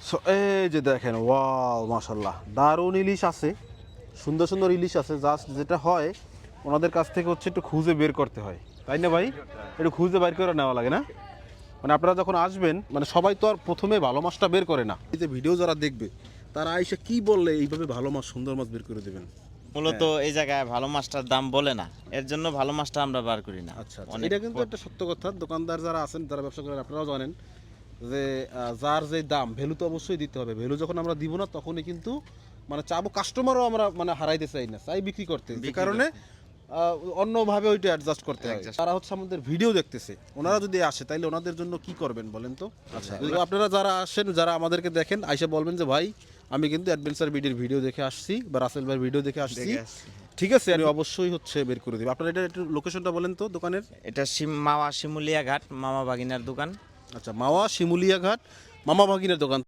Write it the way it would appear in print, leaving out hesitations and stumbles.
So এই যে দেখেন, ওয়াও মাশাল্লাহ, দারুণ ইলিশ আছে, সুন্দর সুন্দর ইলিশ আছে। জাস্ট যেটা হয় ওনাদের কাছ থেকে হচ্ছে একটু খুঁজে বের করতে হয়, তাই না ভাই? একটু খুঁজে বের করে নেওয়া লাগে না? মানে আপনারা যখন আসবেন, মানে সবাই তো আর প্রথমে ভালো মাছটা বের করে না। এই যে ভিডিও যারা দেখবে তারা আইসা কি বললে এইভাবে ভালো মাছ, সুন্দর মাছ বের করে দেবেন? মূলত এই জায়গায় ভালো মাছটার দাম বলে না, এর জন্য ভালো মাছটা আমরা বার করি না। আচ্ছা আচ্ছা, অনেক এটা কিন্তু একটা সত্য কথা। দোকানদার যারা আছেন, যারা ব্যবসা করেন, আপনারাও জানেন যে যার যে দাম, ভ্যালু তো অবশ্যই দিতে হবে। ভ্যালু যখন আমরা দিব না, তখনই কিন্তু মানে চাবো কাস্টমারও আমরা মানে হারাইতে চাই না, চাই বিক্রি করতে, যে কারণে অন্যভাবে ওইটা অ্যাডজাস্ট করতে হয়। তারা হচ্ছে আমাদের ভিডিও দেখতেছে, ওনারা যদি আসে তাইলে ওনাদের জন্য কি করবেন বলেন তো? আচ্ছা, আপনারা যারা আসেন, যারা আমাদেরকে দেখেন, আইসা বলবেন যে ভাই আমি কিন্তু অ্যাডভেঞ্চার বিডির ভিডিও দেখে আসছি, বা রাসেল ভাইয়ের ভিডিও দেখে আসছি। ঠিক আছে, আমি অবশ্যই হচ্ছে বের করে দেব। আপনারা এটা একটু লোকেশনটা বলেন তো দোকানের। এটা মাওয়া শিমুলিয়া ঘাট, মামা বাগিনার দোকান। আচ্ছা, মাওয়া শিমুলিয়া ঘাট, মামা ভাগিনের দোকান।